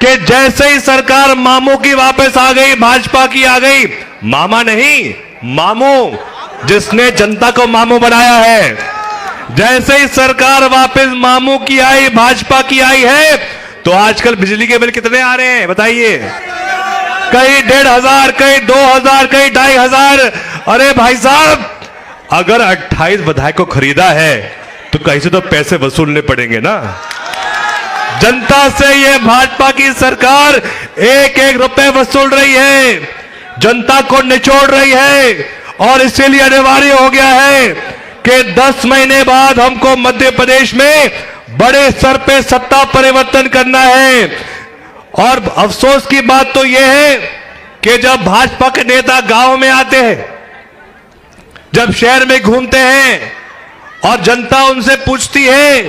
कि जैसे ही सरकार मामू की वापस आ गई, भाजपा की आ गई, मामा नहीं मामू, जिसने जनता को मामू बनाया है, जैसे ही सरकार वापस मामू की आई, भाजपा की आई है, तो आजकल बिजली के बिल कितने आ रहे हैं बताइए? कहीं 1,500, कहीं 2,000, कहीं 2,500। अरे भाई साहब, अगर 28 विधायक को खरीदा है तो कहीं से तो पैसे वसूलने पड़ेंगे ना। जनता से ये भाजपा की सरकार एक एक रुपए वसूल रही है, जनता को निचोड़ रही है, और इसीलिए अनिवार्य हो गया है कि 10 महीने बाद हमको मध्य प्रदेश में बड़े स्तर पे सत्ता परिवर्तन करना है। और अफसोस की बात तो यह है कि जब भाजपा के नेता गांव में आते हैं, जब शहर में घूमते हैं और जनता उनसे पूछती है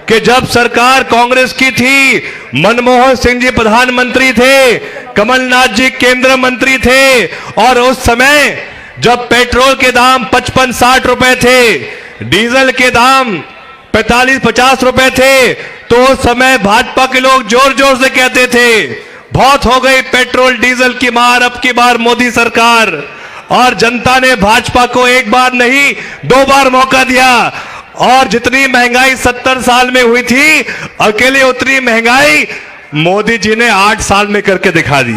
कि जब सरकार कांग्रेस की थी, मनमोहन सिंह जी प्रधानमंत्री थे, कमलनाथ जी केंद्र मंत्री थे, और उस समय जब पेट्रोल के दाम 55-60 रुपए थे, डीजल के दाम 45-50 रुपए थे, तो उस समय भाजपा के लोग जोर जोर से कहते थे बहुत हो गई पेट्रोल डीजल की मार, अब की बार मोदी सरकार। और जनता ने भाजपा को एक बार नहीं 2 बार मौका दिया, और जितनी महंगाई 70 साल में हुई थी, अकेले उतनी महंगाई मोदी जी ने 8 साल में करके दिखा दी।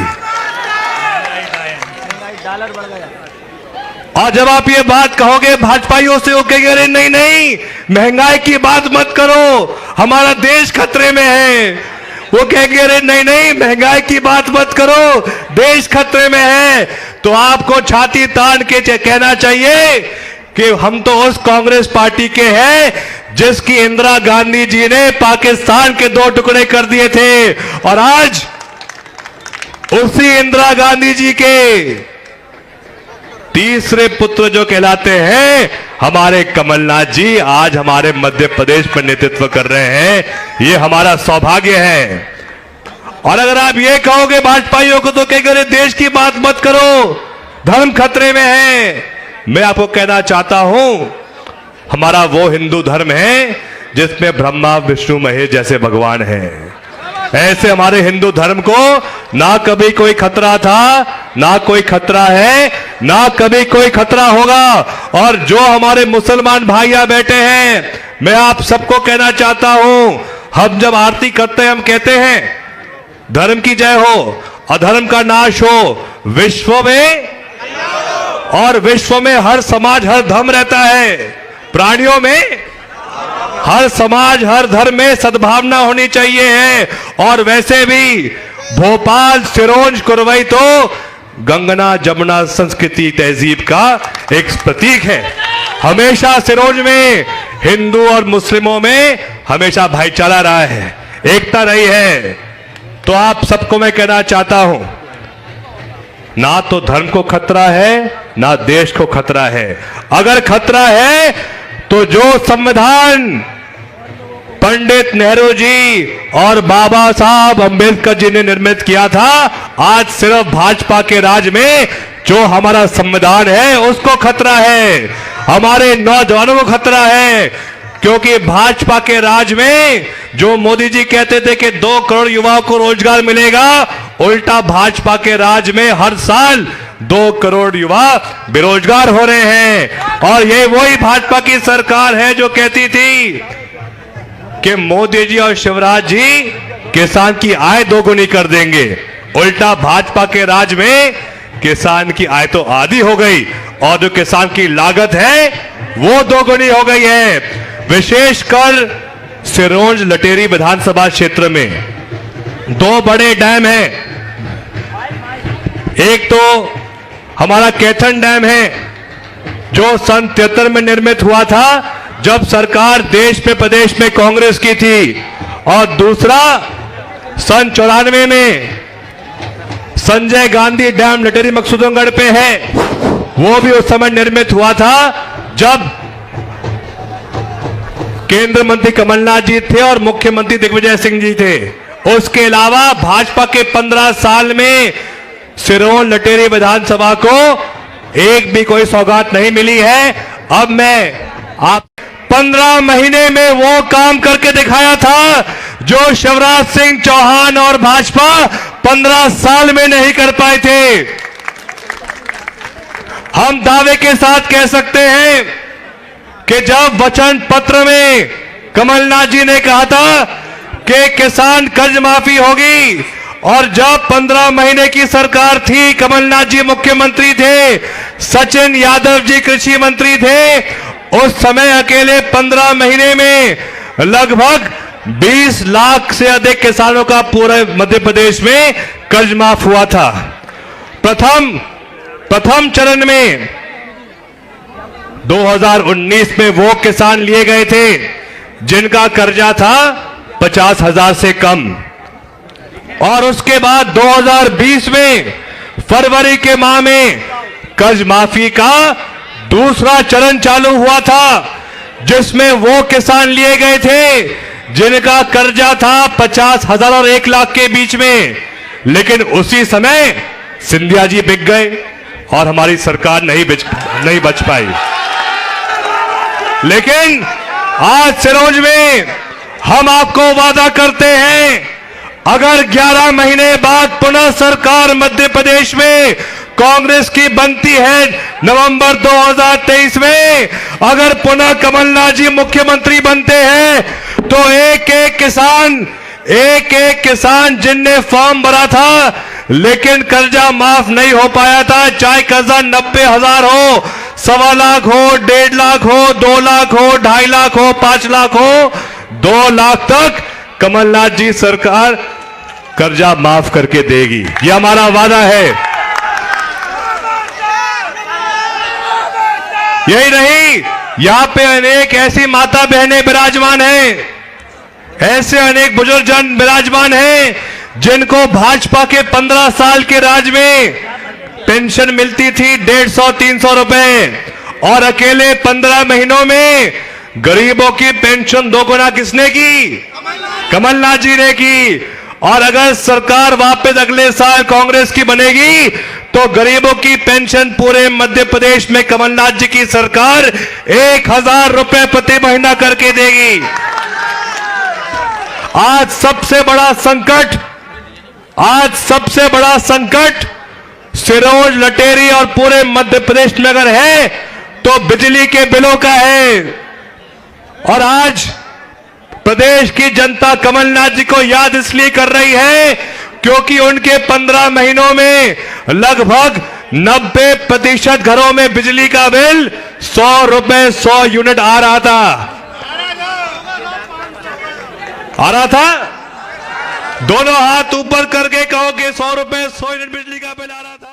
और जब आप ये बात कहोगे भाजपाइयों से, वो कहेंगे अरे नहीं नहीं, महंगाई की बात मत करो, हमारा देश खतरे में है। वो कहेंगे अरे नहीं नहीं, महंगाई की बात मत करो, देश खतरे में है। तो आपको छाती तान के कहना चाहिए कि हम तो उस कांग्रेस पार्टी के हैं जिसकी इंदिरा गांधी जी ने पाकिस्तान के 2 टुकड़े कर दिए थे, और आज उसी इंदिरा गांधी जी के तीसरे पुत्र जो कहलाते हैं हमारे कमलनाथ जी, आज हमारे मध्य प्रदेश पर नेतृत्व कर रहे हैं। ये हमारा सौभाग्य है। और अगर आप ये कहोगे भाजपाइयों को तो कहेंगे अरे देश की बात मत करो, धर्म खतरे में है। मैं आपको कहना चाहता हूं, हमारा वो हिंदू धर्म है जिसमें ब्रह्मा विष्णु महेश जैसे भगवान हैं। ऐसे हमारे हिंदू धर्म को ना कभी कोई खतरा था, ना कोई खतरा है, ना कभी कोई खतरा होगा। और जो हमारे मुसलमान भाइयां बैठे हैं, मैं आप सबको कहना चाहता हूं, हम जब आरती करते हैं हम कहते हैं धर्म की जय हो, अधर्म का नाश हो, विश्व में, और विश्व में हर समाज हर धर्म रहता है, प्राणियों में हर समाज हर धर्म में सद्भावना होनी चाहिए है। और वैसे भी भोपाल, सिरोंज, कुरवई तो गंगना जमुना संस्कृति तहजीब का एक प्रतीक है। हमेशा सिरोंज में हिंदू और मुस्लिमों में हमेशा भाईचारा रहा है, एकता रही है। तो आप सबको मैं कहना चाहता हूं, ना तो धर्म को खतरा है, ना देश को खतरा है। अगर खतरा है तो जो संविधान पंडित नेहरू जी और बाबा साहब अंबेडकर जी ने निर्मित किया था, आज सिर्फ भाजपा के राज में जो हमारा संविधान है उसको खतरा है, हमारे नौजवानों को खतरा है। क्योंकि भाजपा के राज में जो मोदी जी कहते थे कि 2 करोड़ युवाओं को रोजगार मिलेगा, उल्टा भाजपा के राज में हर साल 2 करोड़ युवा बेरोजगार हो रहे हैं। और ये वही भाजपा की सरकार है जो कहती थी कि मोदी जी और शिवराज जी किसान की आय 2 गुनी कर देंगे। उल्टा भाजपा के राज में किसान की आय तो आधी हो गई, और जो किसान की लागत है वो 2 गुनी हो गई है। विशेषकर सिरोंज लटेरी विधानसभा क्षेत्र में 2 बड़े डैम हैं। एक तो हमारा कैथन डैम है जो सन 73 में निर्मित हुआ था जब सरकार देश में प्रदेश में कांग्रेस की थी, और दूसरा सन 94 में संजय गांधी डैम लटेरी मकसूदनगढ़ पे है। वो भी उस समय निर्मित हुआ था जब केंद्र मंत्री कमलनाथ जी थे और मुख्यमंत्री दिग्विजय सिंह जी थे। उसके अलावा भाजपा के 15 साल में सिरोंज लटेरी विधानसभा को एक भी कोई सौगात नहीं मिली है। अब मैं आप 15 महीने में वो काम करके दिखाया था जो शिवराज सिंह चौहान और भाजपा 15 साल में नहीं कर पाए थे। हम दावे के साथ कह सकते हैं कि जब वचन पत्र में कमलनाथ जी ने कहा था कि किसान कर्ज माफी होगी, और जब 15 महीने की सरकार थी, कमलनाथ जी मुख्यमंत्री थे, सचिन यादव जी कृषि मंत्री थे, उस समय अकेले 15 महीने में लगभग 20 लाख से अधिक किसानों का पूरे मध्य प्रदेश में कर्ज माफ हुआ था। प्रथम चरण में 2019 में वो किसान लिए गए थे जिनका कर्जा था 50,000 से कम, और उसके बाद 2020 में फरवरी के माह में कर्ज माफी का दूसरा चरण चालू हुआ था, जिसमें वो किसान लिए गए थे जिनका कर्जा था 50,000 और 1 लाख के बीच में। लेकिन उसी समय सिंधिया जी बिक गए और हमारी सरकार नहीं बच पाई। लेकिन आज सिरोंज में हम आपको वादा करते हैं, अगर 11 महीने बाद पुनः सरकार मध्य प्रदेश में कांग्रेस की बनती है नवंबर 2023 में, अगर पुनः कमलनाथ जी मुख्यमंत्री बनते हैं, तो एक एक किसान जिनने फॉर्म भरा था लेकिन कर्जा माफ नहीं हो पाया था, चाहे कर्जा 90,000 हो, 1.25 लाख हो, 1.5 लाख हो, 2 लाख हो, 2.5 लाख हो, 5 लाख हो, 2 लाख तक कमलनाथ जी सरकार कर्जा माफ करके देगी। यह हमारा वादा है। यही नहीं, यहां पे अनेक ऐसी माता बहनें विराजमान हैं, ऐसे अनेक बुजुर्ग जन विराजमान हैं जिनको भाजपा के 15 साल के राज में पेंशन मिलती थी 150-300 रुपए, और अकेले 15 महीनों में गरीबों की पेंशन दोगुना किसने की? कमलनाथ जी ने की। और अगर सरकार वापस अगले साल कांग्रेस की बनेगी तो गरीबों की पेंशन पूरे मध्य प्रदेश में कमलनाथ जी की सरकार 1,000 रुपए प्रति महीना करके देगी। आज सबसे बड़ा संकट सिरोंज, लटेरी और पूरे मध्य प्रदेश में अगर है तो बिजली के बिलों का है। और आज प्रदेश की जनता कमलनाथ जी को याद इसलिए कर रही है क्योंकि उनके 15 महीनों में लगभग 90% घरों में बिजली का बिल 100 रुपए 100 यूनिट आ रहा था। दोनों हाथ ऊपर करके कहो कि 100 रुपए 100 यूनिट बिजली का बिल आ रहा था।